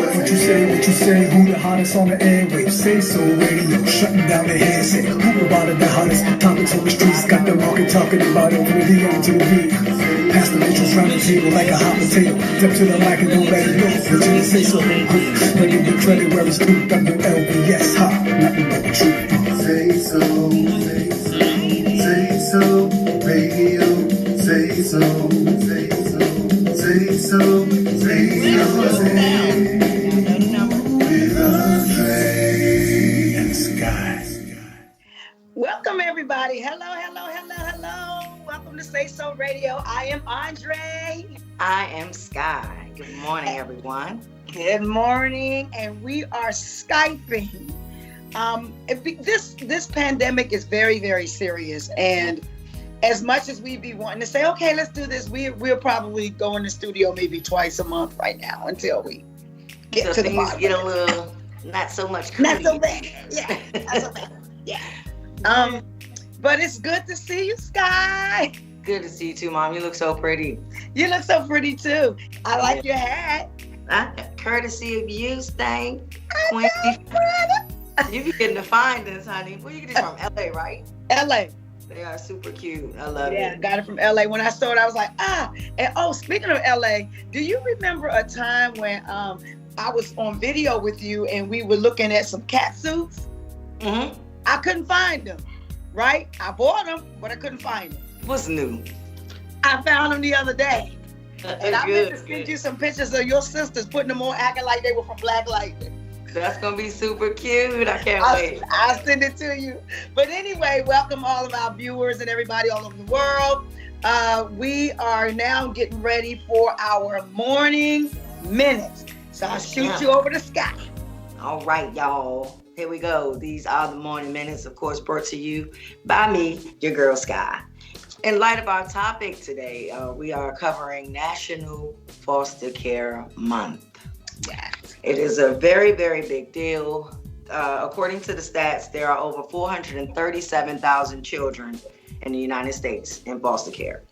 What you say, who the hottest on the airwaves? Say so radio, shutting down the headset. Who provided the hottest topics on the streets? Got the market talking about it from the DM to the V. Pass the bitches round the table like a hot potato. Step to the mic and don't let it go. But you say so, but give the credit where it's due. WLVS, ha, nothing but the truth. Say so, say so, radio. Say so, say so, say so, radio. With Andre and Sky. Welcome everybody. Hello. Welcome to SaySoRadio. I am Andre. I am Sky. Good morning, everyone. Good morning, and we are Skyping. This pandemic is very, very serious, and as much as we be wanting to say, okay, let's do this, we'll probably go in the studio maybe twice a month right now until we get to the bottom. Get a little, not so much. Not so bad. Yeah, not so bad. Yeah. But it's good to see you, Sky. Good to see you too, Mom. You look so pretty. You look so pretty too. I like your hat. Courtesy of you, Stank. You be getting the findings, honey. Where you get it from? LA, right? LA. They are super cute. I love it. Yeah, got it from LA. When I saw it, I was like, And speaking of LA, do you remember a time when I was on video with you and we were looking at some cat suits? Mm-hmm. I couldn't find them, right? I bought them, but I couldn't find them. What's new? I found them the other day. And I meant to send you some pictures of your sisters putting them on, acting like they were from Black Lightning. That's going to be super cute. I can't wait. I'll send it to you. But anyway, welcome all of our viewers and everybody all over the world. We are now getting ready for our morning minutes. So I'll shoot you over the sky. All right, y'all. Here we go. These are the morning minutes, of course, brought to you by me, your girl, Sky. In light of our topic today, we are covering National Foster Care Month. Yes. It is a very, very big deal. According to the stats, there are over 437,000 children in the United States in foster care.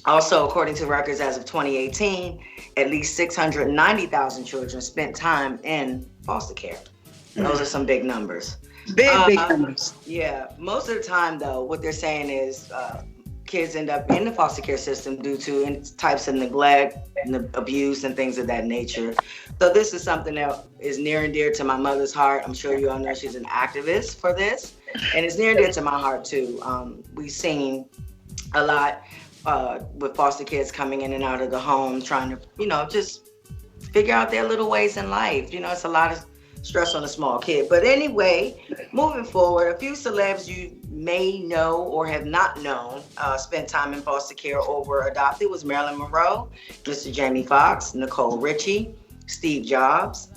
Also, according to records as of 2018, at least 690,000 children spent time in foster care. Those are some big numbers. Big numbers. Yeah. Most of the time, though, what they're saying is kids end up in the foster care system due to types of neglect and abuse and things of that nature. So this is something that is near and dear to my mother's heart. I'm sure you all know she's an activist for this. And it's near and dear to my heart, too. We've seen a lot with foster kids coming in and out of the home, trying to, just figure out their little ways in life. It's a lot of stress on a small kid. But anyway, moving forward, a few celebs you may know or have not known spent time in foster care or were adopted was Marilyn Monroe, Mr. Jamie Foxx, Nicole Richie, Steve Jobs,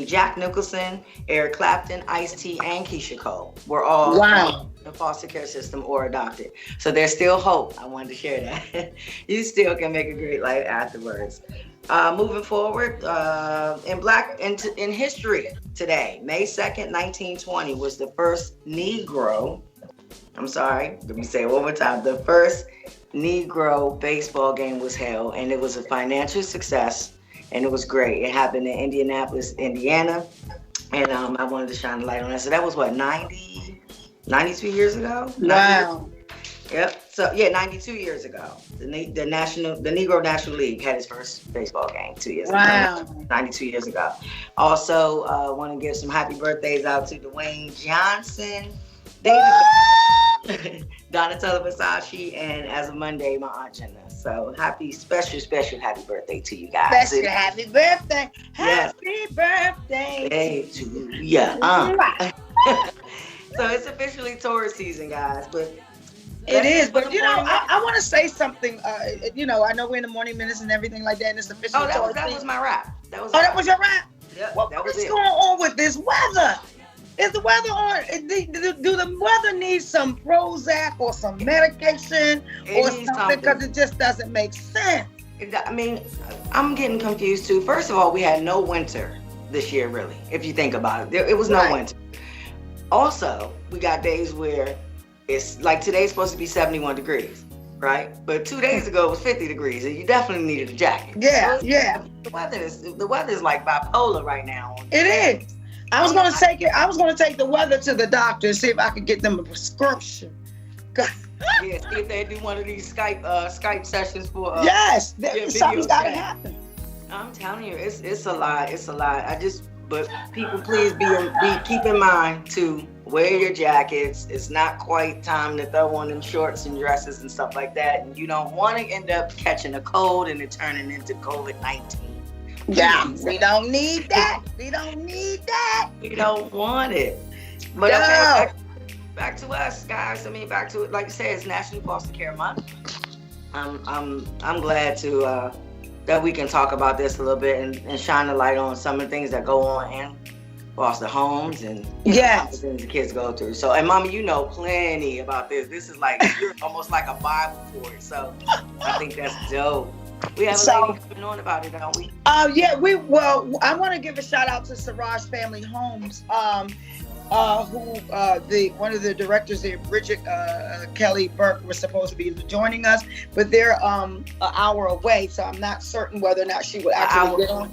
Jack Nicholson, Eric Clapton, Ice-T, and Keisha Cole were all in the foster care system or adopted. So there's still hope. I wanted to share that. You still can make a great life afterwards. Moving forward, in history today, May 2nd, 1920 was the first Negro, let me say it one more time, the first Negro baseball game was held, and it was a financial success, and it was great. It happened in Indianapolis, Indiana, and I wanted to shine a light on that. So that was 92 years ago? Wow. Yep. So 92 years ago, the Negro National League had its first baseball game 2 years ago. 92 years ago. Also, want to give some happy birthdays out to Dwayne Johnson, David, Donatella Versace, and as of Monday, my Aunt Jenna. So special happy birthday to you guys. Special happy birthday. Happy birthday to you. So it's officially tourist season, guys, but it is, but I want to say something. I know we're in the morning minutes and everything like that, and it's official. That was my rap. That was your rap. Yep, what is going on with this weather? Is the weather on? Do the weather need some Prozac or some medication or something? Because it just doesn't make sense. I mean, I'm getting confused too. First of all, we had no winter this year, really. If you think about it, it was no winter. Also, we got days where it's like today's supposed to be 71 degrees. right? But 2 days ago it was 50 degrees, and you definitely needed a jacket. Yeah, So yeah. The weather is like bipolar right now. It is. I was gonna take the weather to the doctor and see if I could get them a prescription. Yeah, see if they do one of these Skype sessions for yes, something's gotta chat. happen. I'm telling you, it's a lot. It's a lot. But people, please keep in mind to wear your jackets. It's not quite time to throw on them shorts and dresses and stuff like that. And you don't want to end up catching a cold and it turning into COVID-19. Yeah, we don't need that. We don't need that. We don't want it. But okay, back to us, guys. I mean, back to it. Like you said, it's National Foster Care Month. I'm glad to that we can talk about this a little bit and shine a light on some of the things that go on in foster homes and yes, things the kids go through. So, and Mama, you know plenty about this. This is like you're almost like a Bible for it. So, I think that's dope. We have a lady coming on about it, don't we? Yeah, I want to give a shout out to Siraj Family Homes, who one of the directors there, Bridget Kelly Burke, was supposed to be joining us, but they're an hour away, so I'm not certain whether or not she would actually get on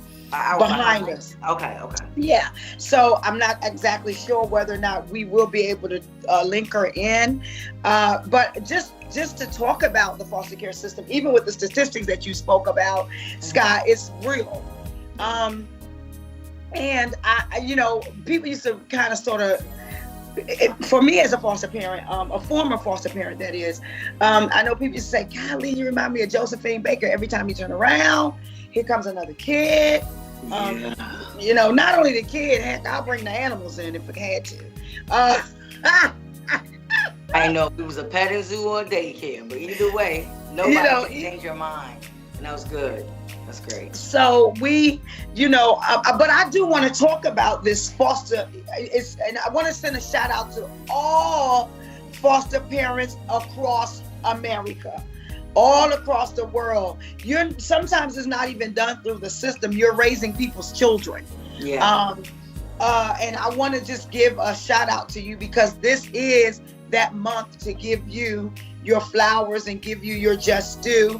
behind us. Okay. Yeah, so I'm not exactly sure whether or not we will be able to link her in, but just to talk about the foster care system, even with the statistics that you spoke about, Sky, it's real. And people used to kind of sort of, for me as a foster parent, a former foster parent that is, I know people used to say, golly, you remind me of Josephine Baker. Every time you turn around, here comes another kid. Not only the kid, heck, I'll bring the animals in if it had to. I know if it was a petting zoo or a daycare, but either way, nobody can change your mind. And that was good. That's great. So but I do want to talk about this foster. And I want to send a shout out to all foster parents across America, all across the world. Sometimes it's not even done through the system. You're raising people's children. Yeah. And I want to just give a shout out to you because this is that month to give you your flowers and give you your just due,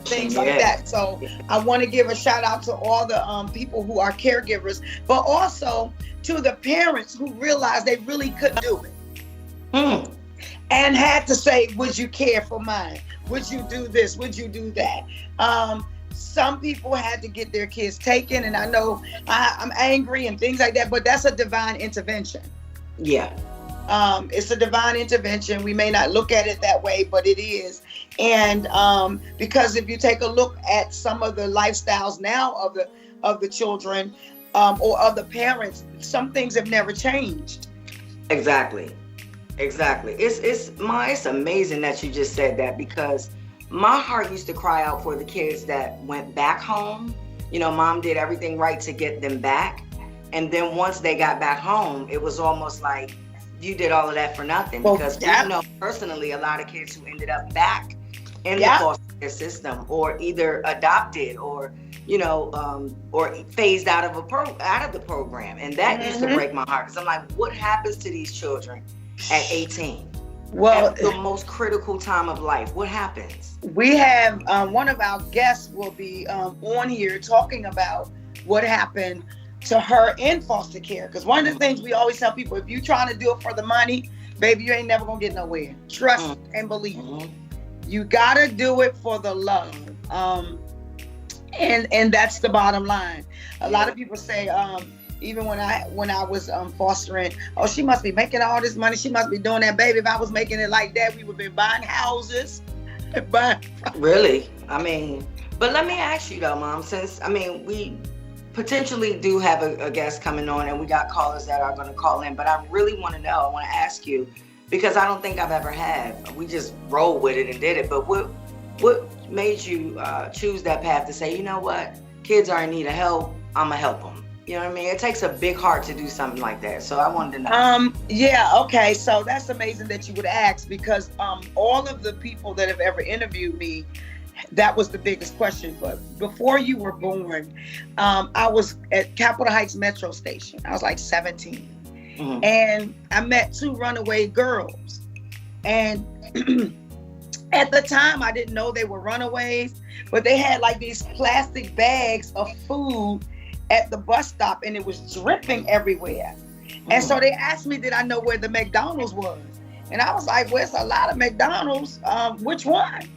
things like that. So I want to give a shout out to all the people who are caregivers, but also to the parents who realized they really couldn't do it and had to say, would you care for mine? Would you do this? Would you do that? Some people had to get their kids taken, and I know I'm angry and things like that, but that's a divine intervention. Yeah. It's a divine intervention. We may not look at it that way, but it is. And because if you take a look at some of the lifestyles now of the children or of the parents, some things have never changed. Exactly. It's amazing that you just said that, because my heart used to cry out for the kids that went back home. Mom did everything right to get them back. And then once they got back home, it was almost like, you did all of that for nothing, because we know personally a lot of kids who ended up back in the foster care system, or either adopted, or or phased out of the program, and that used to break my heart, because I'm like, what happens to these children at 18? Well, at the most critical time of life, what happens? We have one of our guests will be on here talking about what happened to her in foster care, because one of the things we always tell people, if you're trying to do it for the money, baby, you ain't never gonna get nowhere. Trust and believe. You gotta do it for the love, and that's the bottom line. A lot of people say, even when I was fostering, oh, she must be making all this money, she must be doing that. Baby, if I was making it like that, we would be buying houses. Really? But let me ask you though, Mom, since we potentially do have a guest coming on, and we got callers that are going to call in, but I really want to know, I want to ask you, because I don't think I've ever had, we just rolled with it and did it, but what made you choose that path to say, you know what, kids are in need of help, I'm going to help them? You know what I mean? It takes a big heart to do something like that. So I wanted to know. Okay. So that's amazing that you would ask, because all of the people that have ever interviewed me, that was the biggest question. But before you were born, I was at Capitol Heights Metro Station. I was like 17. And I met two runaway girls. And At the time, I didn't know they were runaways, but they had like these plastic bags of food at the bus stop, and it was dripping everywhere. And so they asked me, did I know where the McDonald's was? And I was like, well, it's a lot of McDonald's. Which one?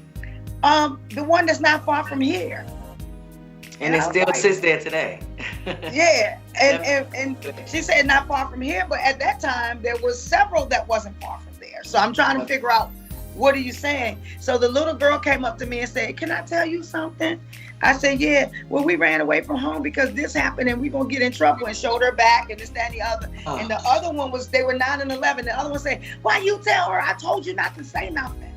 The one that's not far from here. And it still sits there today. Yeah. And she said not far from here, but at that time there was several that wasn't far from there. So I'm trying to figure out, what are you saying? So the little girl came up to me and said, can I tell you something? I said, yeah. Well, we ran away from home because this happened and we're going to get in trouble, and showed her back and this, that, and the other. Oh. And the other one was, they were 9 and 11. The other one said, why you tell her? I told you not to say nothing.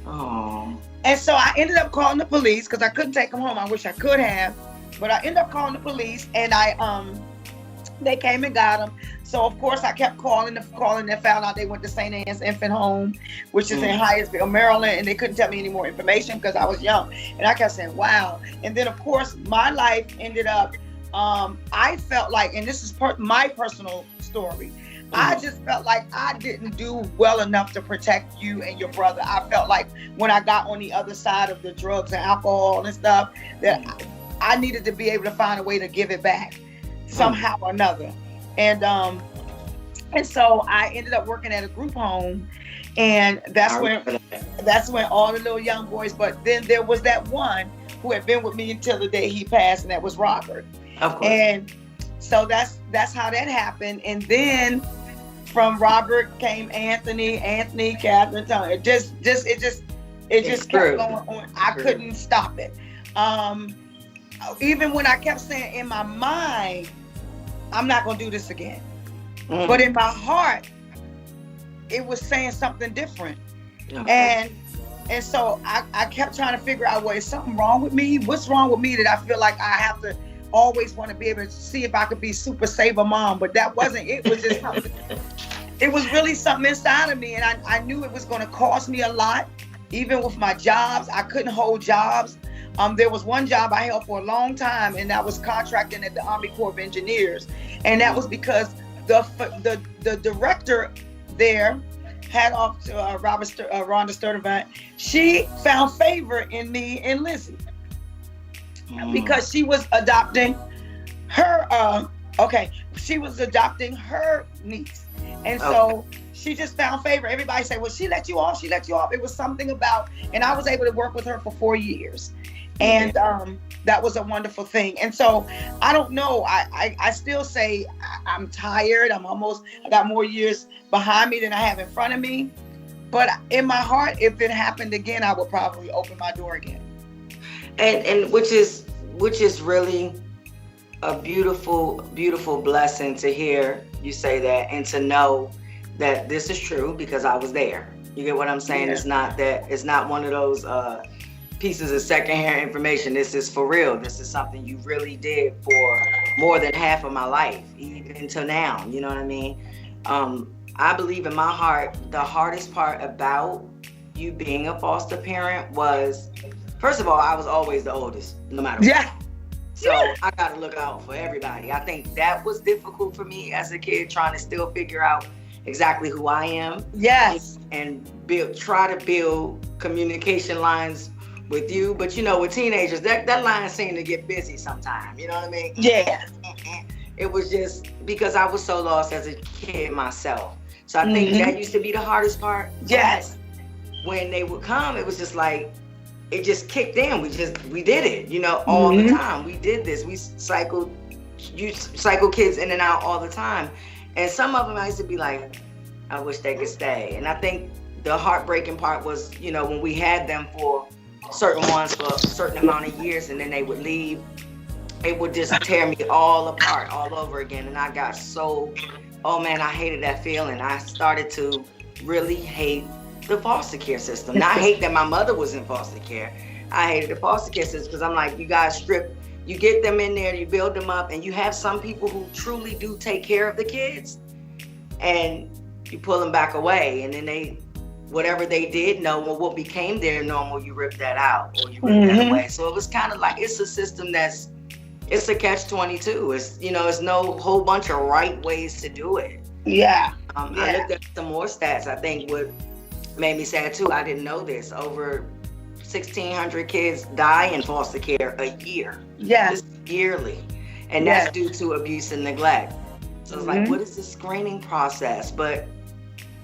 Oh. And so I ended up calling the police because I couldn't take them home. I wish I could have, but I ended up calling the police, and they came and got them. So of course I kept calling and found out they went to St. Anne's Infant Home, which is in Hyattsville, Maryland, and they couldn't tell me any more information because I was young. And I kept saying, wow. And then of course my life ended up, I felt like, and this is my personal story, I just felt like I didn't do well enough to protect you and your brother. I felt like when I got on the other side of the drugs and alcohol and stuff, that I needed to be able to find a way to give it back somehow or another. And so I ended up working at a group home, and that's when all the little young boys, but then there was that one who had been with me until the day he passed, and that was Robert. Of course. And so that's how that happened. And then from Robert came Anthony, Catherine, Tony. It just kept going on. I couldn't stop it. Even when I kept saying in my mind, I'm not gonna do this again. But in my heart, it was saying something different. Okay. And so I kept trying to figure out, well, is something wrong with me? What's wrong with me that I feel like I have to always want to be able to see if I could be super saver mom? But that wasn't, it was just something. It was really something inside of me, and I knew it was going to cost me a lot. Even with my jobs, I couldn't hold jobs. There was one job I held for a long time, and that was contracting at the Army Corps of Engineers. And that was because the director there, hat off to Rhonda Sturtevant, she found favor in me and Lizzie because she was adopting her, she was adopting her niece. And so she just found favor. Everybody said, well, she let you off. It was something about, and I was able to work with her for 4 years. And that was a wonderful thing. And so I don't know. I still say I'm tired. I got more years behind me than I have in front of me. But in my heart, if it happened again, I would probably open my door again. And which is really a beautiful, beautiful blessing to hear you say that, and to know that this is true because I was there. You get what I'm saying? Yeah. It's not one of those pieces of secondhand information. This is for real. This is something you really did for more than half of my life, even until now. You know what I mean? I believe in my heart, the hardest part about you being a foster parent was, first of all, I was always the oldest, no matter what. So I got to look out for everybody. I think that was difficult for me as a kid, trying to still figure out exactly who I am. Yes. And try to build communication lines with you. But with teenagers, that line seemed to get busy sometimes. You know what I mean? Yeah. It was just because I was so lost as a kid myself. So I think that used to be the hardest part. Yes. When they would come, it was just like, it just kicked in. We did it, all the time. We did this. We cycle kids in and out all the time. And some of them I used to be like, I wish they could stay. And I think the heartbreaking part was, when we had them for certain ones for a certain amount of years and then they would leave, it would just tear me all apart all over again. And I got I hated that feeling. I started to really hate the foster care system. Not hate that my mother was in foster care. I hated the foster care system because I'm like, you guys you get them in there, you build them up, and you have some people who truly do take care of the kids, and you pull them back away, and then whatever they did know, or what became their normal, you rip that out or you rip that away. So it was kind of like, it's a system it's a catch-22. It's, it's no whole bunch of right ways to do it. Yeah. I looked at some more stats. I think with made me sad too. I didn't know this. Over 1,600 kids die in foster care a year. Yes. Just yearly. And that's due to abuse and neglect. So it's like, what is the screening process? But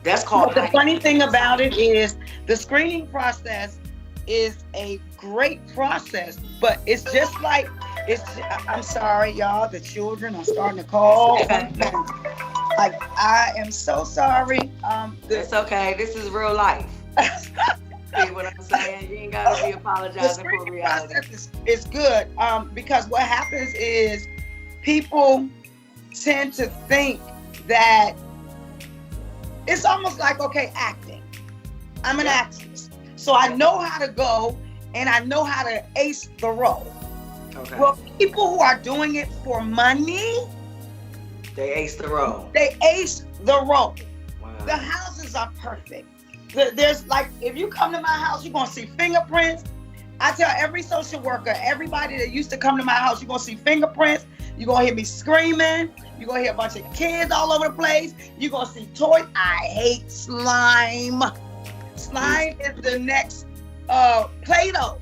that's called. But the funny thing about it is the screening process is a great process, but it's just like, I'm sorry, y'all, the children are starting to call. Like, I am so sorry. It's okay. This is real life. See what I'm saying? You ain't gotta be apologizing for reality. The process is good because what happens is people tend to think that it's almost like, okay, acting. I'm an actress, so I know how to go and I know how to ace the role. Okay. Well, people who are doing it for money, they ace the role. They ace the role. Wow. The houses are perfect. There's like, if you come to my house, you're gonna see fingerprints. I tell every social worker, everybody that used to come to my house, you're gonna see fingerprints. You're gonna hear me screaming. You're gonna hear a bunch of kids all over the place. You're gonna see toys. I hate slime. Slime is the next Play-Doh.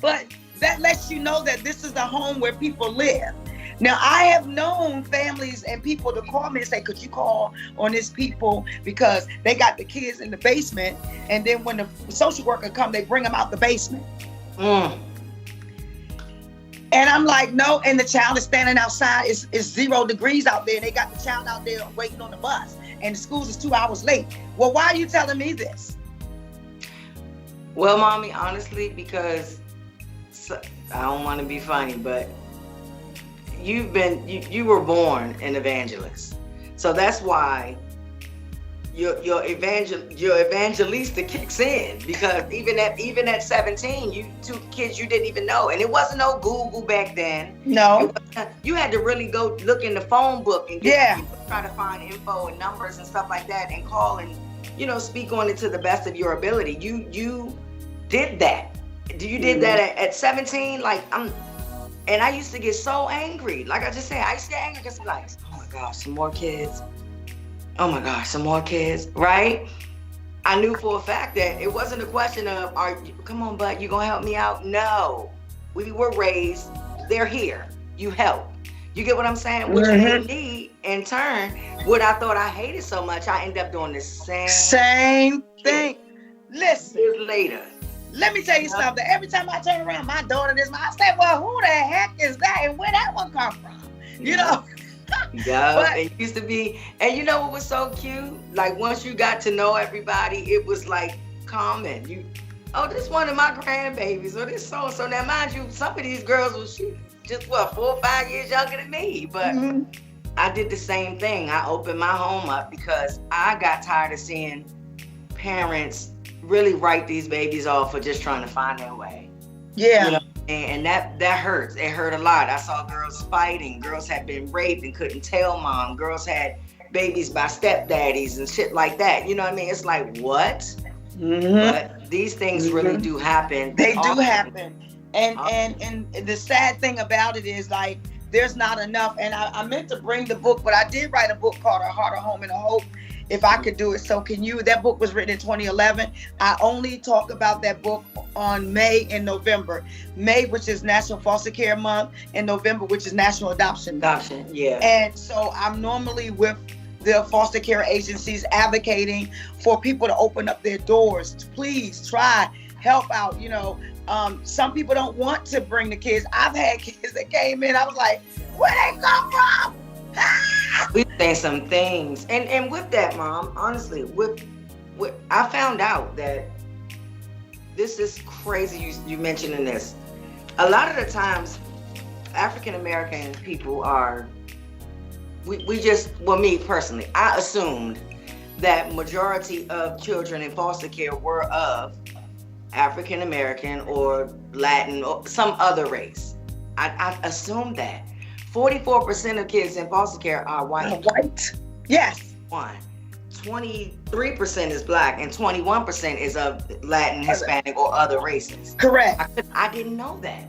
But that lets you know that this is a home where people live. Now, I have known families and people to call me and say, could you call on these people because they got the kids in the basement, and then when the social worker come, they bring them out the basement. And I'm like, no, and the child is standing outside. It's 0 degrees out there, and they got the child out there waiting on the bus, and the school is 2 hours late. Well, why are you telling me this? Well, Mommy, honestly, because I don't want to be funny, but you were born an evangelist, so that's why your evangelista kicks in, because even at 17, you two kids you didn't even know, and it wasn't no Google back then. No, you had to really go look in the phone book and try to find info and numbers and stuff like that, and call and speak on it to the best of your ability. You did that. You did that at 17. And I used to get so angry. Like I just said, I used to get angry because I'm like, oh my gosh, some more kids. Oh my gosh, some more kids, right? I knew for a fact that it wasn't a question of, come on, bud, you gonna help me out? No, we were raised, they're here, you help. You get what I'm saying? What you made me, in turn, what I thought I hated so much, I end up doing the same thing. Listen. Years later. Let me tell you something. Every time I turn around, my daughter is I said, well, who the heck is that? And where that one come from? Yeah, it used to be. And you know what was so cute? Like, once you got to know everybody, it was like common. This one of my grandbabies, or this so. Now, mind you, some of these girls was just 4 or 5 years younger than me. But I did the same thing. I opened my home up because I got tired of seeing parents really write these babies off for just trying to find their way. Yeah. And that hurts. It hurt a lot. I saw girls fighting. Girls had been raped and couldn't tell mom. Girls had babies by stepdaddies and shit like that. You know what I mean? It's like, what? But these things really do happen. They do happen. And the sad thing about it is, like, there's not enough. And I meant to bring the book, but I did write a book called A Heart, a Home, and a Hope. If I could do it, so can you? That book was written in 2011. I only talk about that book on May and November. May, which is National Foster Care Month, and November, which is National Adoption Month. Yeah. And so I'm normally with the foster care agencies advocating for people to open up their doors. Please try, help out. Some people don't want to bring the kids. I've had kids that came in, I was like, where they come from? We say some things, and with that, Mom, honestly, with I found out that this is crazy. You mentioning this. A lot of the times, African American people are. Me personally, I assumed that majority of children in foster care were of African American or Latin or some other race. I assumed that. 44% of kids in foster care are white. White. Yes. 23% is black, and 21% is of Latin, Hispanic, or other races. Correct. I didn't know that.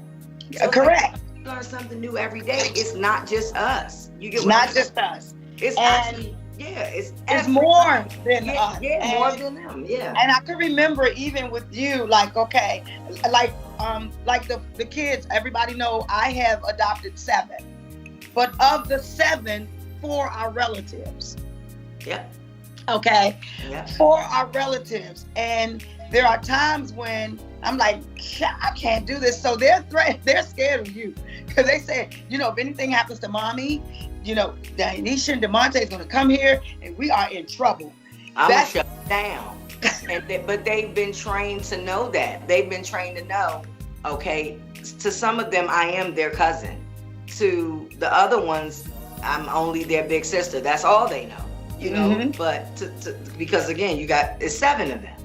So correct. You learn something new every day. It's not just us. You get it's not just us. It's actually Yeah, it's more than us. Yeah, more than them. Yeah. And I can remember even with you, like, okay, like the kids, everybody know I have adopted 7. But of the 7, 4 are relatives. Yep. Okay. Yeah. 4 are relatives. And there are times when I'm like, I can't do this. So they're scared of you. Because they say, if anything happens to mommy, Danisha and DeMonte is going to come here and we are in trouble. I'm going to shut down. But they've been trained to know that. They've been trained to know, okay, to some of them, I am their cousin. To the other ones, I'm only their big sister. That's all they know, Mm-hmm. But because again, it's 7 of them.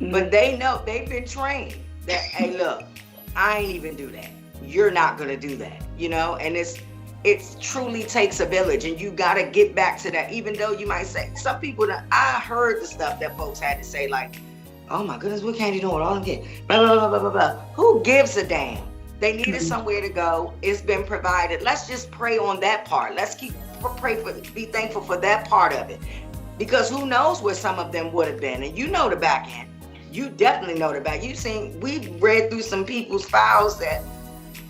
Mm-hmm. But they know, they've been trained that, hey, look, I ain't even do that. You're not going to do that, And it truly takes a village, and you got to get back to that. Even though you might say, some people I heard the stuff that folks had to say, like, oh my goodness, what can't you do with all them kids? Blah, blah, blah, blah, blah, blah. Who gives a damn? They needed somewhere to go. It's been provided. Let's just pray on that part. Let's be thankful for that part of it. Because who knows where some of them would have been. And the back end. You definitely know the back. We read through some people's files that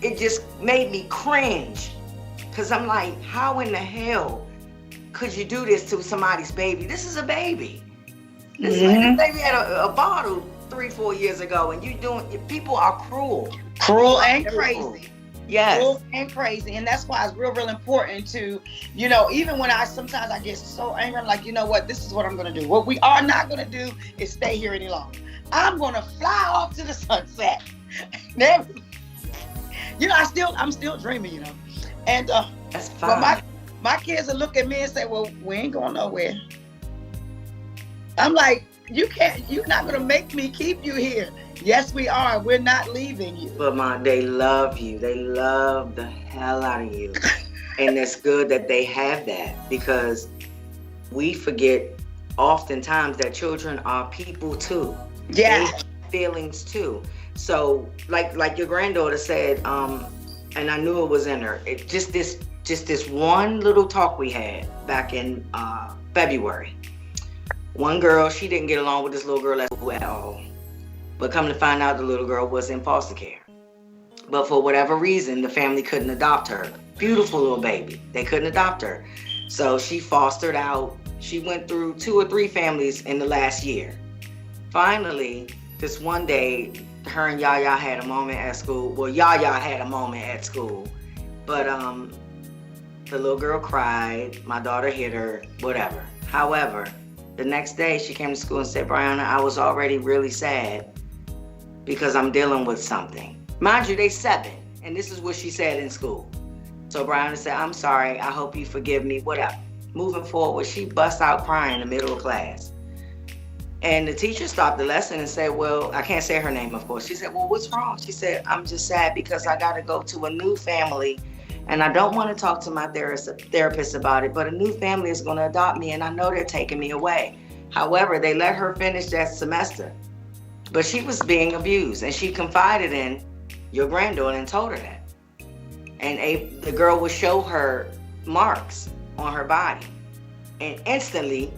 it just made me cringe. Because I'm like, how in the hell could you do this to somebody's baby? This is a baby. This baby had a bottle 3-4 years ago, and people are cruel. Cruel and crazy. Yes. Cruel and crazy. And that's why it's real important to, even when sometimes I get so angry, I'm like, you know what, this is what I'm going to do. What we are not going to do is stay here any longer. I'm going to fly off to the sunset. I'm still dreaming, And that's fine. But my kids will look at me and say, well, we ain't going nowhere. I'm like, you're not going to make me keep you here. Yes, we are. We're not leaving you. But they love you. They love the hell out of you. And it's good that they have that, because we forget oftentimes that children are people too. Yeah. They have feelings too. So like your granddaughter said, and I knew it was in her. Just this one little talk we had back in February. One girl, she didn't get along with this little girl at all. But come to find out, the little girl was in foster care. But for whatever reason, the family couldn't adopt her. Beautiful little baby. They couldn't adopt her. So she fostered out. She went through 2 or 3 families in the last year. Finally, this one day, her and Yaya had a moment at school. Well, Yaya had a moment at school. But the little girl cried. My daughter hit her, whatever. However, the next day she came to school and said, Brianna, I was already really sad because I'm dealing with something. Mind you, they 7, and this is what she said in school. So Brianna said, I'm sorry, I hope you forgive me, whatever. Moving forward, she busts out crying in the middle of class. And the teacher stopped the lesson and said, well, I can't say her name, of course. She said, well, what's wrong? She said, I'm just sad because I got to go to a new family and I don't want to talk to my therapist about it, but a new family is going to adopt me and I know they're taking me away. However, they let her finish that semester, but she was being abused and she confided in your granddaughter and told her that. And the girl would show her marks on her body, and instantly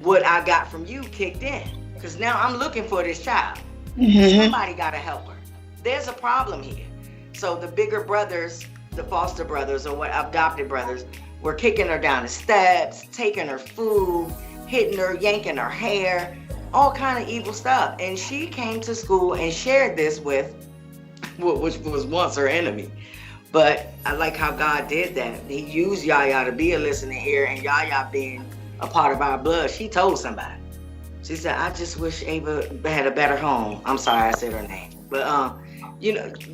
what I got from you kicked in, because now I'm looking for this child. Somebody got to help her. There's a problem here. So the bigger brothers, the foster brothers or what adopted brothers, were kicking her down the steps, taking her food, hitting her, yanking her hair, all kind of evil stuff. And she came to school and shared this with which was once her enemy. But I like how God did that. He used Yaya to be a listening ear, and Yaya being a part of our blood, she told somebody. She said, I just wish Ava had a better home. I'm sorry I said her name. But,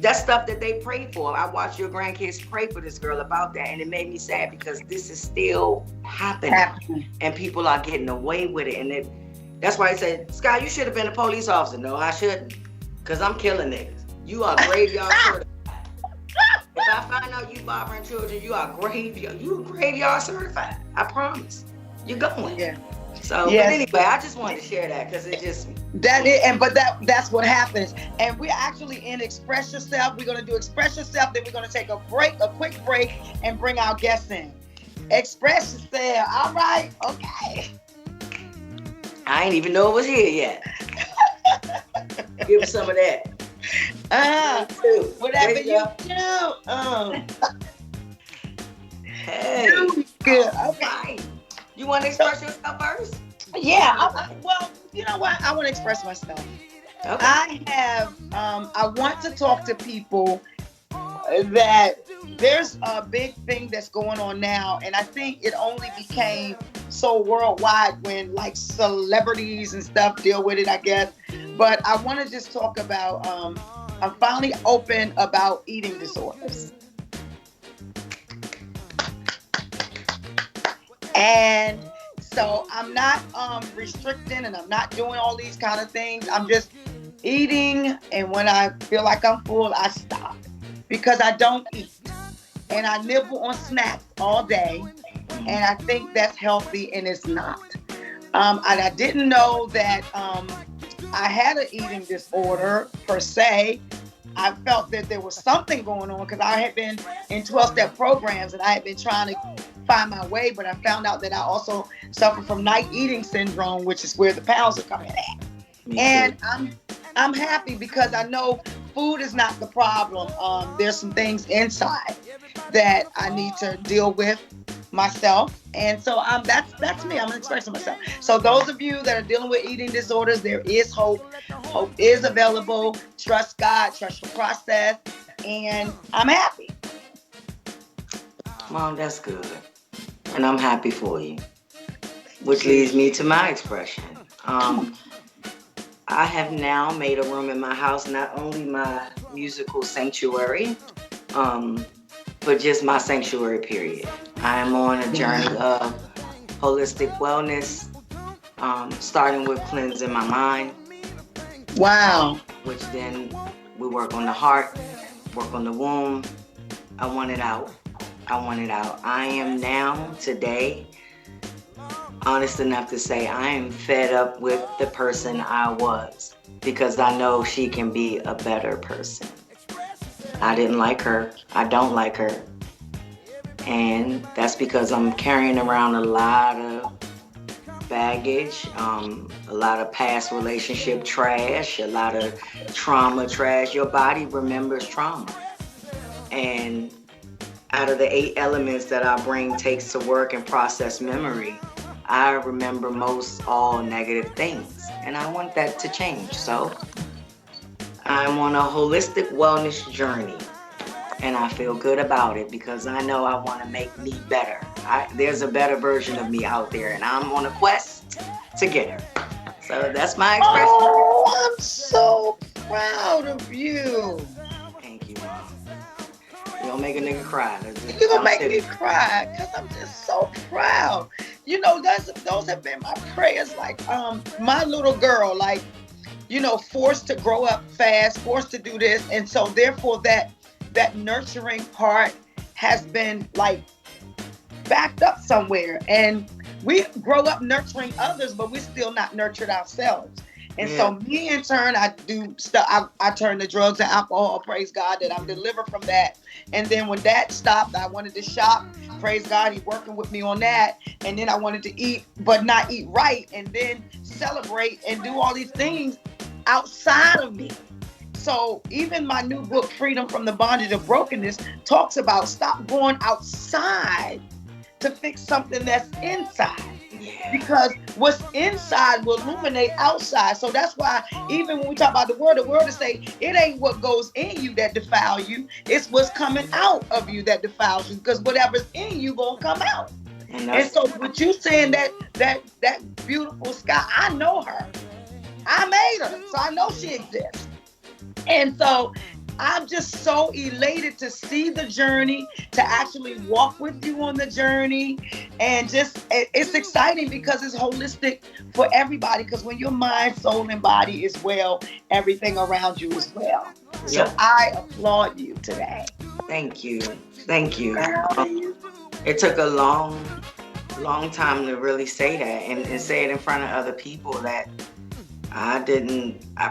that's stuff that they prayed for. I watched your grandkids pray for this girl about that, and it made me sad because this is still happening. And people are getting away with it. And that's why I said, Sky, you should have been a police officer. No, I shouldn't, because I'm killing niggas. You are graveyard certified. If I find out you bothering children, you are graveyard certified. I promise. You're going. Yeah. So, yes. But anyway, I just wanted to share that because it just that's what happens. And we're actually in Express Yourself. We're going to do Express Yourself. Then we're going to take a quick break, and bring our guests in. Express yourself. All right. Okay. I ain't even know it was here yet. Give me some of that. Whatever you do. Hey. Good. Okay. You want to express yourself first? Yeah. Well, you know what? I want to express myself. Okay. I want to talk to people that there's a big thing that's going on now, and I think it only became so worldwide when like celebrities and stuff deal with it, I guess. But I want to just talk about I'm finally open about eating disorders. And so I'm not restricting, and I'm not doing all these kind of things. I'm just eating, and when I feel like I'm full, I stop. Because I don't eat. And I nibble on snacks all day. And I think that's healthy, and it's not. And I didn't know that I had an eating disorder per se. I felt that there was something going on because I had been in 12-step programs and I had been trying to find my way, but I found out that I also suffer from night eating syndrome, which is where the pounds are coming at. And I'm happy because I know food is not the problem. There's some things inside that I need to deal with myself. And so that's me. I'm expressing myself. So those of you that are dealing with eating disorders, there is hope. Hope is available. Trust God, trust the process, and I'm happy. Mom, that's good. And I'm happy for you. Which leads me to my expression. I have now made a room in my house, not only my musical sanctuary, but just my sanctuary period. I am on a journey of holistic wellness, starting with cleansing my mind. Wow. Which then we work on the heart, work on the womb. I want it out. I am now, today, honest enough to say I am fed up with the person I was because I know she can be a better person. I didn't like her. I don't like her. And that's because I'm carrying around a lot of baggage, a lot of past relationship trash, a lot of trauma trash. Your body remembers trauma. And out of the 8 elements that our brain takes to work and process memory, I remember most all negative things. And I want that to change. So I'm on a holistic wellness journey. And I feel good about it because I know I want to make me better. There's a better version of me out there, and I'm on a quest to get her. So that's my expression. Oh, I'm so proud of you. Thank you, Mom. You don't make a nigga cry. You're going to make me cry because I'm just so proud. You know, those have been my prayers. Like, my little girl, like, you know, forced to grow up fast, forced to do this. And so, therefore, that nurturing part has been like backed up somewhere, and we grow up nurturing others, but we're still not nurtured ourselves. And so me in turn, I do stuff. I turn to drugs and alcohol. Praise God that I'm delivered from that. And then when that stopped, I wanted to shop. Praise God, He's working with me on that. And then I wanted to eat, but not eat right, and then celebrate and do all these things outside of me. So even my new book, Freedom from the Bondage of Brokenness, talks about stop going outside to fix something that's inside. Because what's inside will illuminate outside. So that's why even when we talk about the world is saying it ain't what goes in you that defile you. It's what's coming out of you that defiles you. Because whatever's in you gonna come out. And so with you saying that beautiful sky, I know her. I made her, so I know she exists. And so I'm just so elated to see the journey, to actually walk with you on the journey. And just, it's exciting because it's holistic for everybody. Because when your mind, soul, and body is well, everything around you is well. So I applaud you today. Thank you. Thank you. It took a long time to really say that and say it in front of other people that I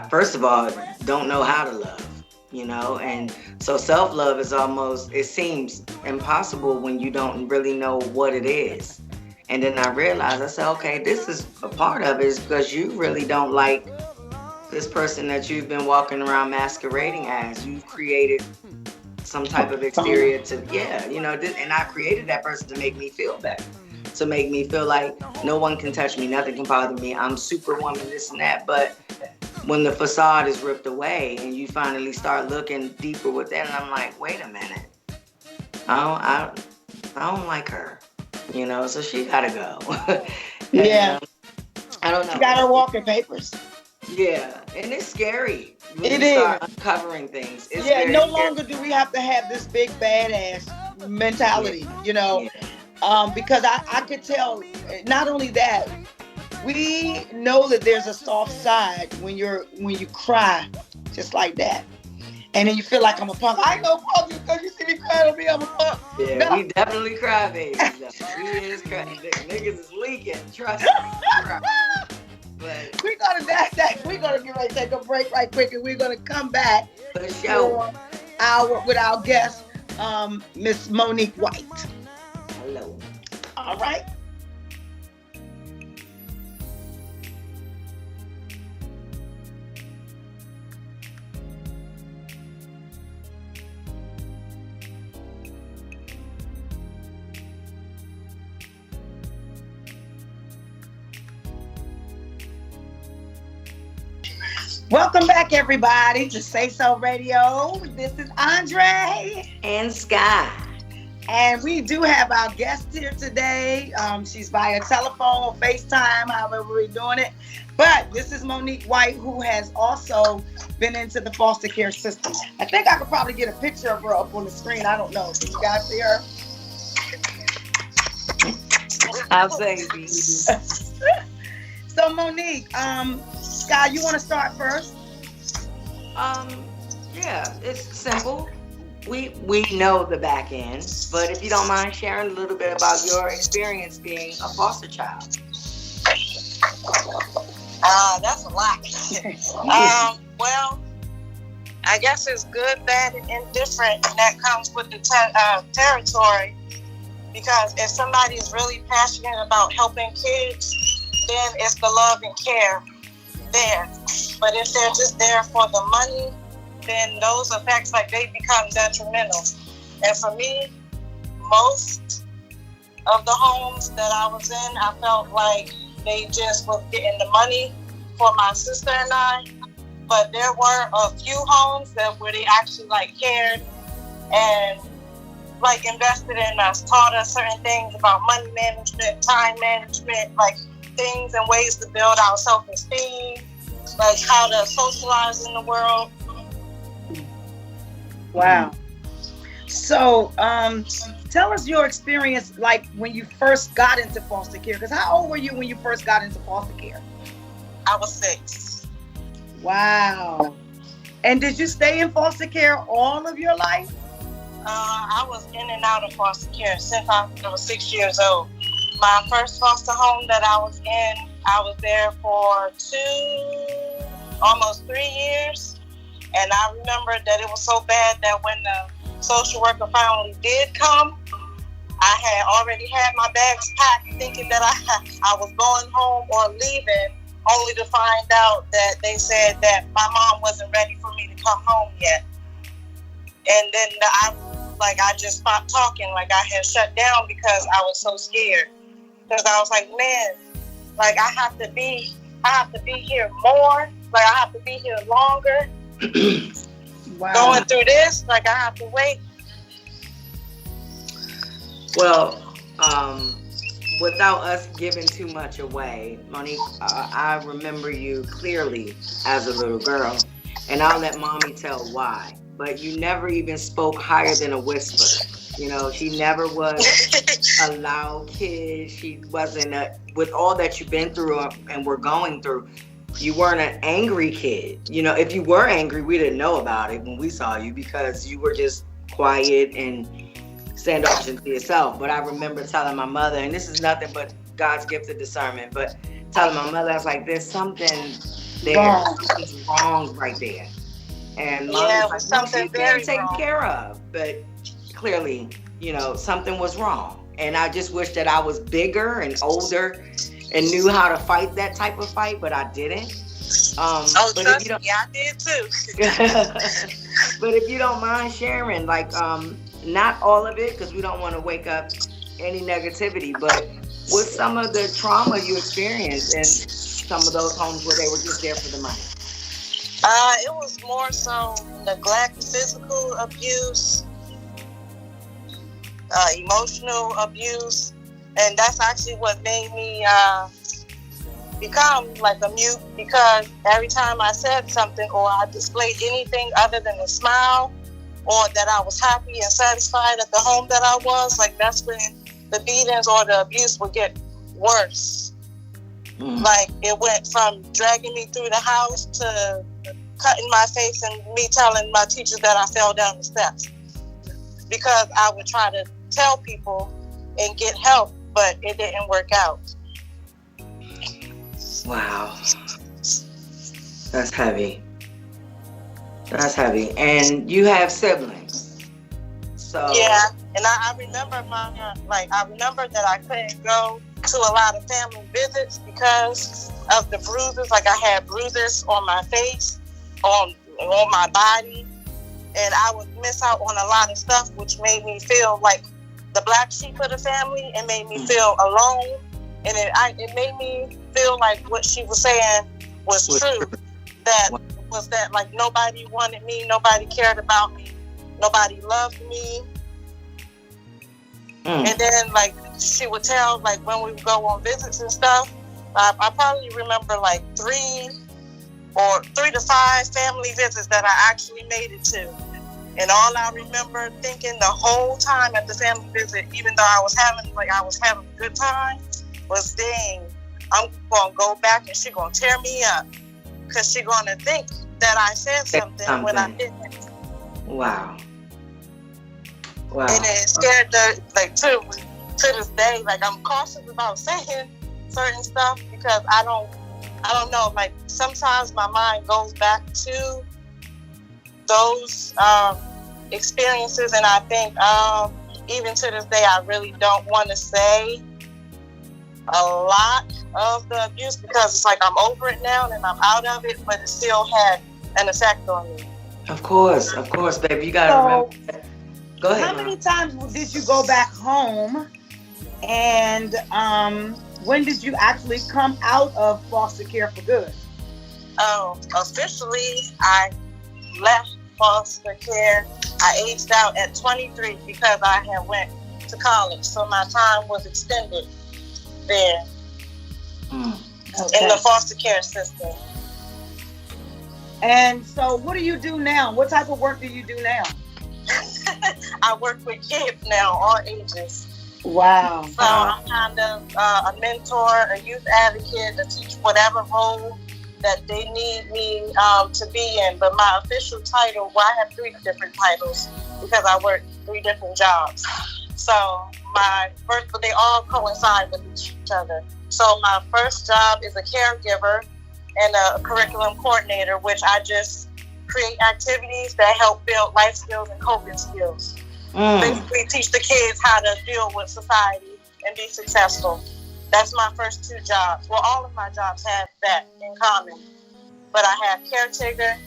first of all, don't know how to love. And so self-love is almost, it seems impossible when you don't really know what it is. And then I realized, I said, okay, this is a part of it, is because you really don't like this person that you've been walking around masquerading as. You've created some type of exterior to, and I created that person to make me feel better, to make me feel like no one can touch me, nothing can bother me, I'm superwoman, this and that. But when the facade is ripped away and you finally start looking deeper within, I'm like, wait a minute, I don't like her, so she gotta go. Yeah. I don't know. She got her walking papers. Yeah, and it's scary when It you is. start uncovering things. It's Yeah, very no scary. longer do we have to have this big badass mentality, because I could tell. Not only that, we know that there's a soft side when you cry, just like that, and then you feel like I'm a punk. I ain't no punk because you see me crying on me, I'm a punk. Yeah, No. we definitely cry babies. We is crying. Niggas is leaking. Trust me. But We're gonna we're gonna get ready to take a break right quick, and we're gonna come back for sure. with our guest, Miss Monique White. Hello. All right. Welcome back, everybody, to SaySoRadio. This is Andre and Sky, and we do have our guest here today. She's via telephone or FaceTime, however we're doing it. But this is Monique White, who has also been into the foster care system. I think I could probably get a picture of her up on the screen. I don't know. Can you guys see her? Our baby. So Monique, Sky, you want to start first? Yeah, it's simple. We know the back end, but if you don't mind sharing a little bit about your experience being a foster child. That's a lot. Well, I guess it's good, bad, and indifferent, and that comes with the territory. Because if somebody is really passionate about helping kids, then it's the love and care there. But if they're just there for the money, then those effects, they become detrimental. And for me, most of the homes that I was in, I felt like they just was getting the money for my sister and I. But there were a few homes where they actually cared and invested in us, taught us certain things about money management, time management, things and ways to build our self-esteem, how to socialize in the world. Wow. So, tell us your experience, when you first got into foster care. Because how old were you when you first got into foster care? I was 6. Wow. And did you stay in foster care all of your life? I was in and out of foster care since I was 6 years old. My first foster home that I was in, I was there for almost 3 years. And I remember that it was so bad that when the social worker finally did come, I had already had my bags packed, thinking that I was going home or leaving, only to find out that they said that my mom wasn't ready for me to come home yet. And then I just stopped talking, I had shut down because I was so scared. Because I was like, man, I have to be here more. I have to be here longer. Wow. Going through this, I have to wait. Well, without us giving too much away, Monique, I remember you clearly as a little girl, and I'll let mommy tell why. But you never even spoke higher than a whisper. She never was a loud kid. She wasn't with all that you've been through and were going through. You weren't an angry kid. If you were angry, we didn't know about it when we saw you because you were just quiet and standoffish to yourself. But I remember telling my mother, and this is nothing but God's gift of discernment, but telling my mother, I was like, there's something there. Something's wrong right there. And mom Yeah, was it was like, no, something she's being very taken wrong. care of. But clearly, something was wrong. And I just wish that I was bigger and older and knew how to fight that type of fight, but I didn't. Oh, But trust me, I did too. but if you don't mind sharing, like, not all of it, because we don't want to wake up any negativity, but what's some of the trauma you experienced in some of those homes where they were just there for the money? It was more so neglect, physical abuse, emotional abuse, and that's actually what made me become like a mute, because every time I said something or I displayed anything other than a smile or that I was happy and satisfied at the home that I was, like that's when the beatings or the abuse would get worse. Like it went from dragging me through the house to cutting my face and me telling my teachers that I fell down the steps, because I would try to tell people and get help, but it didn't work out. Wow. That's heavy. That's heavy. And you have siblings. So yeah, and I remember I remember that I couldn't go to a lot of family visits because of the bruises. Like I had bruises on my face, on my body, and I would miss out on a lot of stuff, which made me feel like the black sheep of the family and made me feel alone. And it made me feel like what she was saying was true. That was that like nobody wanted me, nobody cared about me, nobody loved me. And then like she would tell, like when we would go on visits and stuff, I probably remember like 3 to 5 family visits that I actually made it to. And all I remember thinking the whole time at the family visit, even though I was having a good time, was, dang, I'm going to go back and she's going to tear me up because she's going to think that I said something when I didn't. Wow. And it scared to this day, like I'm cautious about saying certain stuff because I don't know, like sometimes my mind goes back to those experiences, and I think even to this day I really don't want to say a lot of the abuse because it's like I'm over it now and I'm out of it, but it still had an effect on me. Of course, baby. You gotta remember. Go ahead. How many times did you go back home, and when did you actually come out of foster care for good? Officially, I left foster care. I aged out at 23 because I had went to college, so my time was extended there in the foster care system. And so what do you do now? What type of work do you do now? I work with kids now, all ages. Wow. So I'm kind of a mentor, a youth advocate, to teach whatever role that they need me to be in. But my official title, I have 3 different titles because I work 3 different jobs. So but they all coincide with each other. So my first job is a caregiver and a curriculum coordinator, which I just create activities that help build life skills and coping skills. Basically teach the kids how to deal with society and be successful. That's my first 2 jobs. Well, all of my jobs have that in common. But I have caretaker.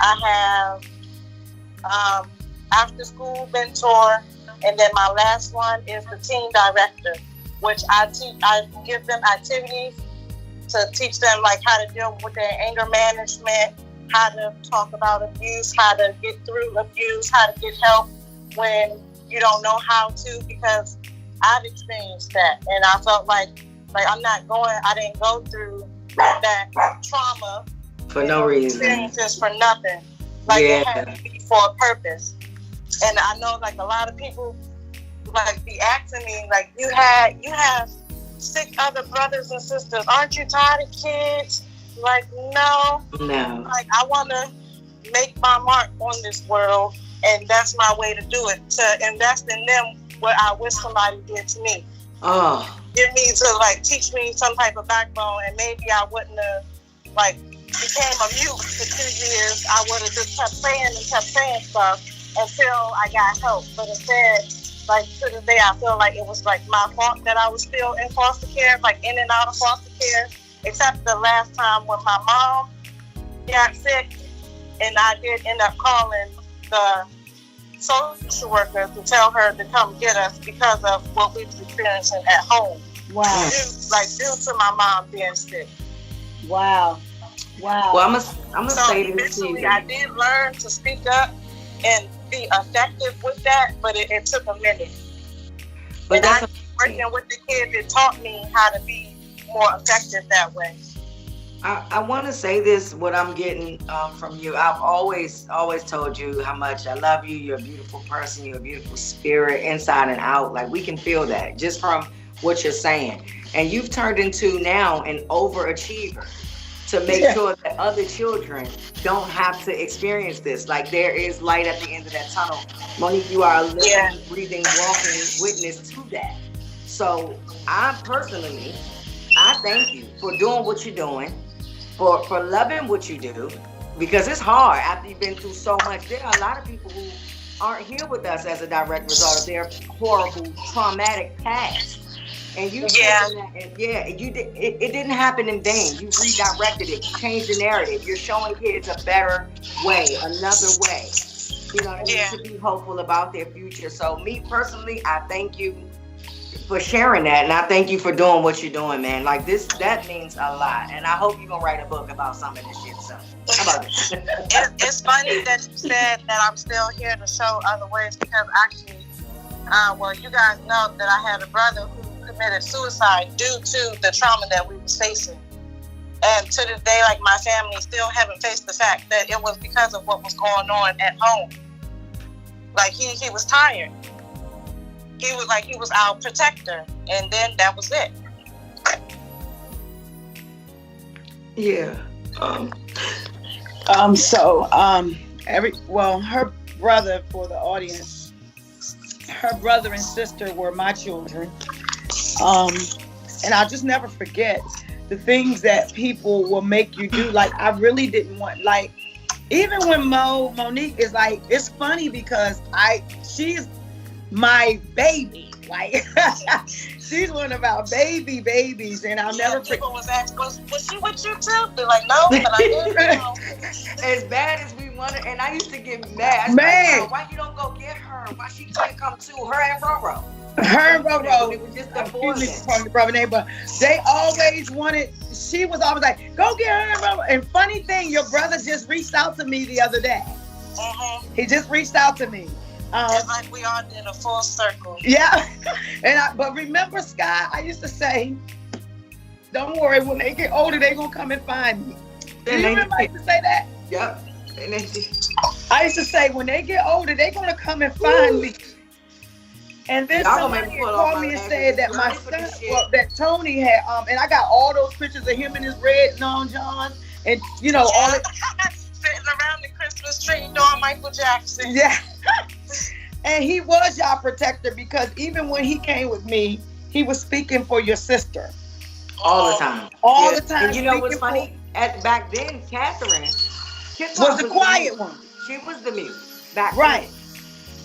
I have after school mentor, and then my last one is the team director, which I give them activities to teach them like how to deal with their anger management, how to talk about abuse, how to get through abuse, how to get help when you don't know how to, because I've experienced that and I felt like I didn't go through that trauma for no reason. Experiences for nothing. Like it had to be for a purpose. And I know like a lot of people like be asking me like, you have 6 other brothers and sisters. Aren't you tired of kids? Like, no. Like, I want to make my mark on this world, and that's my way to do it. To invest in them what I wish somebody did to me. Give me to like teach me some type of backbone, and maybe I wouldn't have like became a mute for 2 years, I would have just kept saying stuff until I got help. But instead, like to this day, I feel like it was like my fault that I was still in foster care, like in and out of foster care. Except the last time when my mom got sick, and I did end up calling the social worker to tell her to come get us because of what we was experiencing at home. Wow. Due to my mom being sick. Wow. Wow. Well, I'm gonna say this to eventually you. I did learn to speak up and be effective with that, but it took a minute. But and working with the kids, it taught me how to be more effective that way. I want to say this, what I'm getting from you. I've always told you how much I love you. You're a beautiful person. You're a beautiful spirit, inside and out. Like, we can feel that just from what you're saying. And you've turned into now an overachiever to make sure that other children don't have to experience this. Like, there is light at the end of that tunnel. Monique, you are a living, breathing, walking witness to that. So I personally, I thank you for doing what you're doing, for loving what you do, because it's hard after you've been through so much. There are a lot of people who aren't here with us as a direct result of their horrible, traumatic past. And you it didn't happen in vain. You redirected it. You changed the narrative. You're showing kids a better way, another way. You know what I mean? To be hopeful about their future. So me personally, I thank you for sharing that, and I thank you for doing what you're doing, man. Like, that means a lot. And I hope you're gonna write a book about some of this shit. So how about that? It's funny that you said that I'm still here to show other ways, because actually, well, you guys know that I had a brother who committed suicide due to the trauma that we were facing. And to this day, like, my family still haven't faced the fact that it was because of what was going on at home. Like, he was tired. He was our protector, and then that was it. Yeah. Her brother, for the audience, her brother and sister were my children. And I'll just never forget the things that people will make you do. Like, I really didn't want, like, even when Monique is like, it's funny because she's my baby. Like, she's one of our babies, and I'll never forget. People was asking, was she with you too? They're like, no, but I didn't know. As bad as we wanted, and I used to get mad. Man, like, why you don't go get her? Why she can't come too? Her and Roro. It was just the brother name, but they always wanted. She was always like, "Go get her, Roro." And funny thing, your brother just reached out to me the other day. He just reached out to me. It's like we all did a full circle. Yeah, but remember, Sky, I used to say, "Don't worry, when they get older, they gonna come and find me." Do you remember I used to say that? Yep. I used to say, when they get older, they gonna come and find me. And then somebody called me and said that my son, that Tony had, and I got all those pictures of him in his red Long John, and all it. Sitting around the Christmas tree doing Michael Jackson. Yeah. And he was y'all protector, because even when he came with me, he was speaking for your sister. All the time. All the time. And you know what's funny? Back then, Catherine was the quiet one. She was the mute. Back then.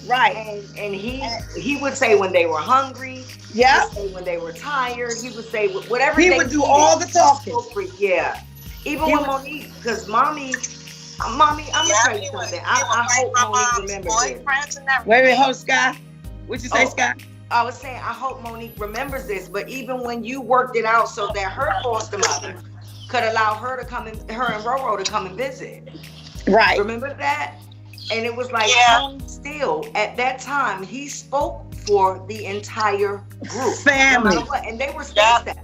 Right. And he would say when they were hungry. Yeah. He would say when they were tired. He would say whatever. He would do all the talking. Yeah. Even with Monique, because Mommy, I'm gonna tell you something. I hope Monique remembers this. Wait, hold, Sky. What'd you say, Sky? I was saying, I hope Monique remembers this. But even when you worked it out so that her foster mother could allow her and Roro to come and visit. Right. Remember that? And it was like, still at that time, he spoke for the entire group, family, no matter what. And they were spaced out.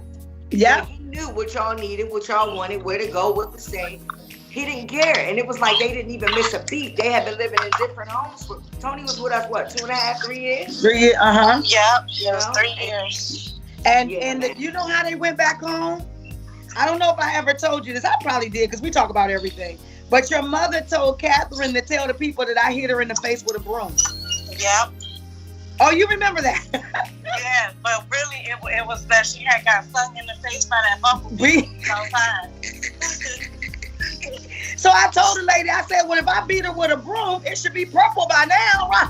Yeah. He knew what y'all needed, what y'all wanted, where to go, what to say. He didn't care. And it was like they didn't even miss a beat. They had been living in different homes. Tony was with us, 2.5, 3 years? 3 years, Yep, it was 3 years. And you know how they went back home? I don't know if I ever told you this. I probably did, because we talk about everything. But your mother told Catherine to tell the people that I hit her in the face with a broom. Yep. Oh, you remember that? Yeah, but really it was that she had got stung in the face by that bumblebee outside. So I told the lady, I said, well, if I beat her with a broom, it should be purple by now, right?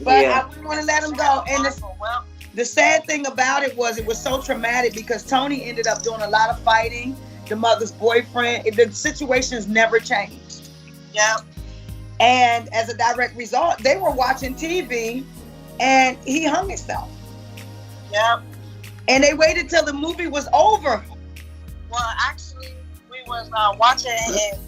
But I wouldn't want to let him go. And the sad thing about it was so traumatic because Tony ended up doing a lot of fighting. The mother's boyfriend, the situations never changed. Yeah. And as a direct result, they were watching TV and he hung himself. Yeah. And they waited till the movie was over. Well, actually, we was watching and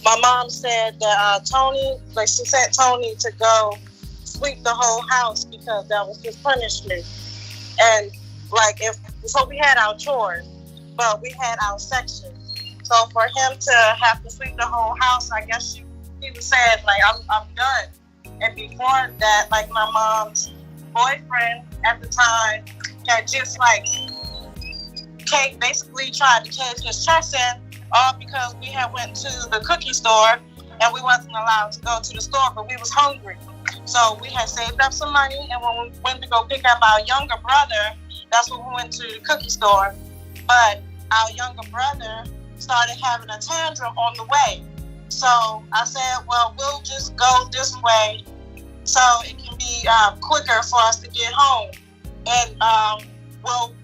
my mom said that Tony, like she sent Tony to go sweep the whole house because that was his punishment. And like so we had our chores, but we had our sections. So for him to have to sweep the whole house, I guess he was saying like I'm done. And before that, like my mom's boyfriend at the time had just like basically tried to cash his checks in, all because we had went to the cookie store and we wasn't allowed to go to the store, but we was hungry. So we had saved up some money, and when we went to go pick up our younger brother, that's when we went to the cookie store. But our younger brother started having a tantrum on the way. So I said, well, we'll just go this way so it can be quicker for us to get home. And we'll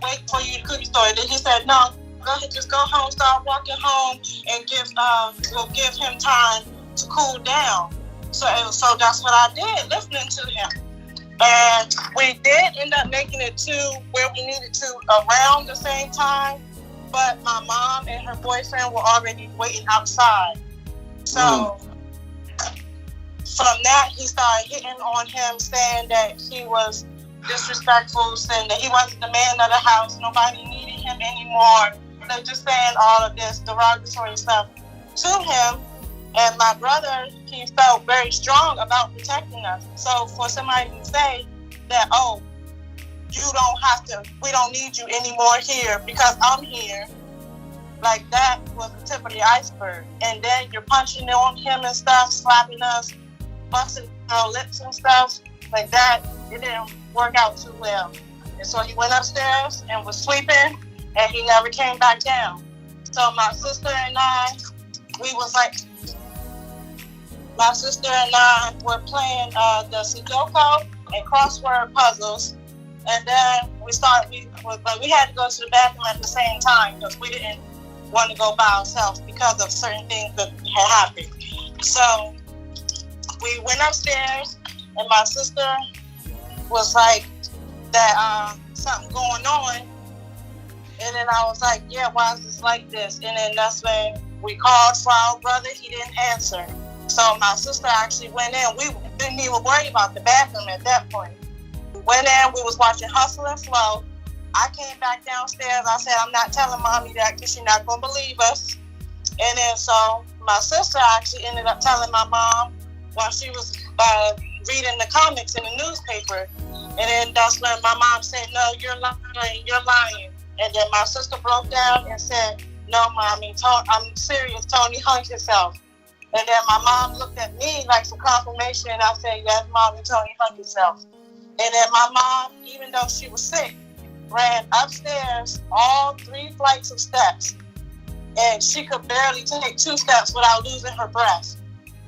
wait for you at the cookie store. And then he said, no, go ahead, just go home, start walking home, and we'll give him time to cool down. So that's what I did, listening to him. And we did end up making it to where we needed to around the same time, but my mom and her boyfriend were already waiting outside. So from that, he started hitting on him, saying that he was disrespectful, saying that he wasn't the man of the house, nobody needed him anymore. They're just saying all of this derogatory stuff to him. And my brother, he felt very strong about protecting us. So for somebody to say that, oh, we don't need you anymore here because I'm here, like that was the tip of the iceberg. And then you're punching on him and stuff, slapping us, busting our lips and stuff, like that. It didn't work out too well. And so he went upstairs and was sleeping, and he never came back down. So my sister and I were playing the Sudoku and crossword puzzles, and then we had to go to the bathroom at the same time because we didn't want to go by ourselves because of certain things that had happened. So we went upstairs, and my sister was like, that something going on, and then I was like, yeah, why is this like this? And then that's when we called for our brother. He didn't answer. So my sister actually went in. We didn't even worry about the bathroom at that point. We went in. We was watching Hustle and Flow. I came back downstairs. I said, I'm not telling mommy that because she's not going to believe us. And then so my sister actually ended up telling my mom while she was reading the comics in the newspaper. And then that's when my mom said, no, you're lying. And then my sister broke down and said, no, mommy, I'm serious. Tony hung himself. And then my mom looked at me like for confirmation, and I said, yes, mommy, Tony hung himself. And then my mom, even though she was sick, ran upstairs all 3 flights of steps. And she could barely take 2 steps without losing her breath.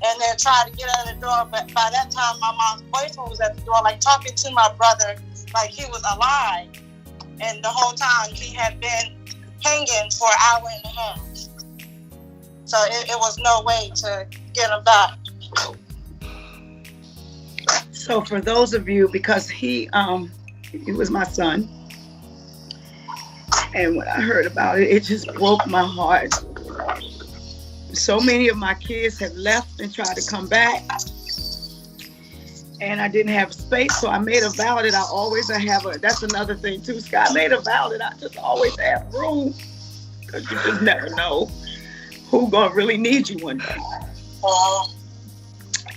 And then tried to get out the door. But by that time, my mom's boyfriend was at the door, like talking to my brother like he was alive. And the whole time he had been hanging for an hour and a half. So it was no way to get him back. So for those of you, because he was my son, and when I heard about it, it just broke my heart. So many of my kids have left and tried to come back, and I didn't have space, so I made a vow that I always have that's another thing too, Scott. I made a vow that I just always have room, because you just never know who gonna really need you one day.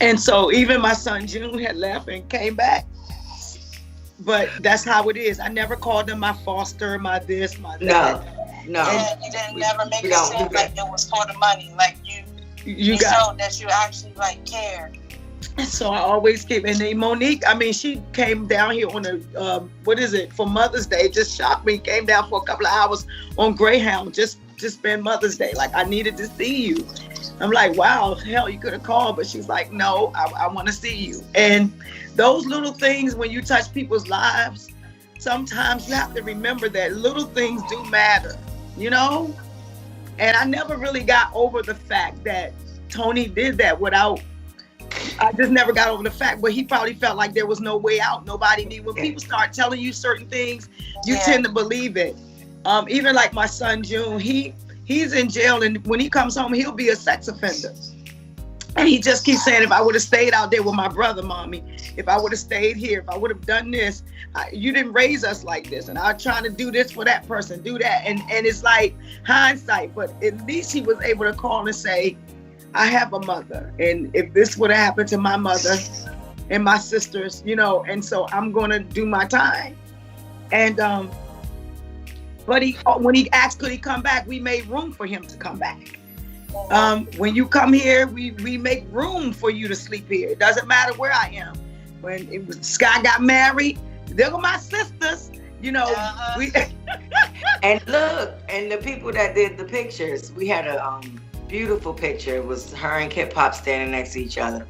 And so even my son June had left and came back. But that's how it is. I never called them my foster, my this, my that. No. And you didn't never make it seem like it was for the money. Like you showed that you actually like cared. So I always keep, and then Monique, I mean, she came down here on for Mother's Day, just shocked me, came down for a couple of hours on Greyhound, just spend Mother's Day. Like, I needed to see you. I'm like, wow, hell, you could have called. But she's like, no, I want to see you. And those little things, when you touch people's lives, sometimes you have to remember that little things do matter, you know? And I never really got over the fact that Tony did that I just never got over the fact, but he probably felt like there was no way out. Nobody knew. When people start telling you certain things, you tend to believe it. Even like my son, June, he's in jail, and when he comes home, he'll be a sex offender. And he just keeps saying, if I would have stayed out there with my brother, mommy, if I would have stayed here, if I would have done this, you didn't raise us like this. And I'm trying to do this for that person, do that. And it's like hindsight, but at least he was able to call and say, I have a mother. And if this would have happened to my mother and my sisters, you know, and so I'm going to do my time. And, but when he asked, could he come back? We made room for him to come back. When you come here, we make room for you to sleep here. It doesn't matter where I am. When Sky got married, they were my sisters, you know. And look, and the people that did the pictures, we had a beautiful picture. It was her and Kid Pop standing next to each other.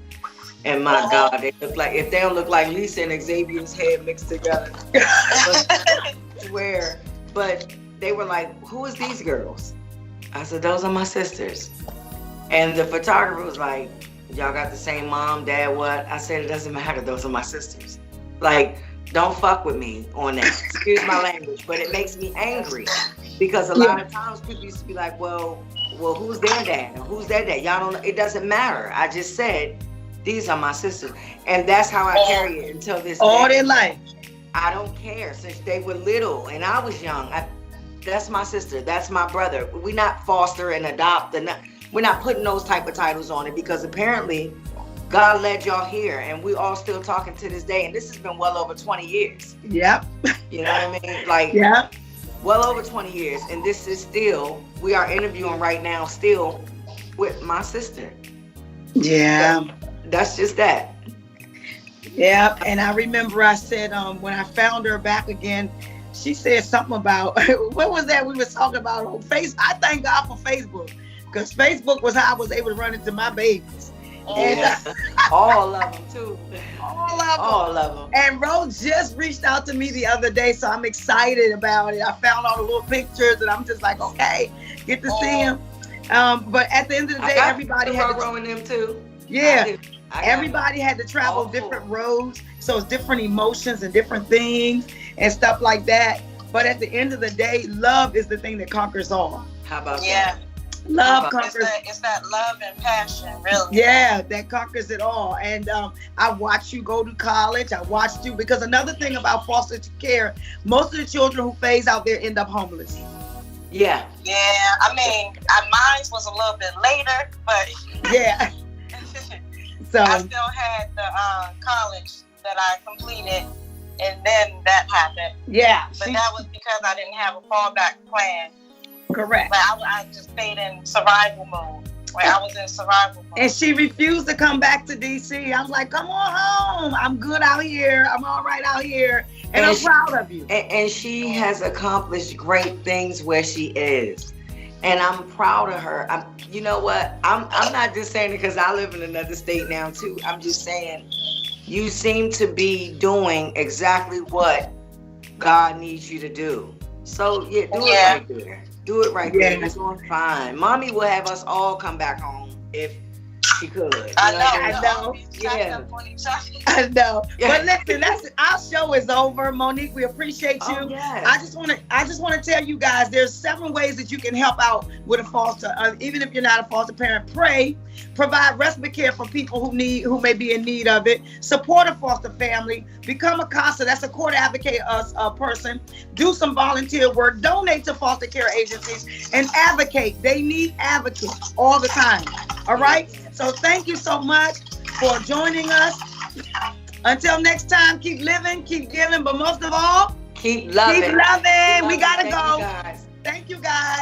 And my God, they look like, if they don't look like Lisa and Xavier's head mixed together, I swear. But they were like, who is these girls? I said, those are my sisters. And the photographer was like, y'all got the same mom, dad, what? I said, it doesn't matter, those are my sisters. Like, don't fuck with me on that. Excuse my language, but it makes me angry. Because a lot of times people used to be like, well, who's their dad? Or who's their dad? Y'all don't know. It doesn't matter. I just said, these are my sisters. And that's how I carry it until this day. All their life. I don't care. Since they were little and I was young, that's my sister. That's my brother. We're not foster and adopt. We're not putting those type of titles on it because apparently God led y'all here and we all still talking to this day. And this has been well over 20 years. Yep. You know what I mean? Like, well over 20 years. And this is still, we are interviewing right now still with my sister. Yeah. That's just that. Yeah. And I remember I said, when I found her back again, she said something about, what was that we was talking about on Facebook? I thank God for Facebook, because Facebook was how I was able to run into my babies. Yeah. And, all of them too. All of them. And Rose just reached out to me the other day, so I'm excited about it. I found all the little pictures, and I'm just like, okay, get to see him. But at the end of the day, everybody had to growing them too. Yeah. Everybody had to travel different roads, so it's different emotions and different things and stuff like that. But at the end of the day, love is the thing that conquers all. How about that? Love conquers. It's that love and passion, really. Yeah, that conquers it all. And I watched you go to college. I watched you, because another thing about foster care, most of the children who phase out there end up homeless. Yeah. Yeah, I mean, mine was a little bit later, but yeah. So I still had the college that I completed, and then that happened. Yeah. But that was because I didn't have a fallback plan. Correct. But I just stayed in survival mode. I was in survival mode. And she refused to come back to DC. I was like, come on home. I'm good out here. I'm all right out here. And I'm proud of you. And she has accomplished great things where she is. And I'm proud of her. You know what? I'm not just saying it because I live in another state now too. I'm just saying you seem to be doing exactly what God needs you to do. So yeah, do it right there. Do it right there. You're doing fine. Mommy will have us all come back home if she could. I know. Yeah. I know. But listen, our show is over. Monique, we appreciate you. Oh, yes. I just want to tell you guys, there's 7 ways that you can help out with a foster. Even if you're not a foster parent, pray. Provide respite care for people who may be in need of it. Support a foster family. Become a CASA, that's a court advocate person. Do some volunteer work. Donate to foster care agencies and advocate. They need advocates all the time. All right? So thank you so much for joining us. Until next time, keep living, keep giving, but most of all, keep loving. Keep loving. We gotta go. Thank you guys. Thank you guys.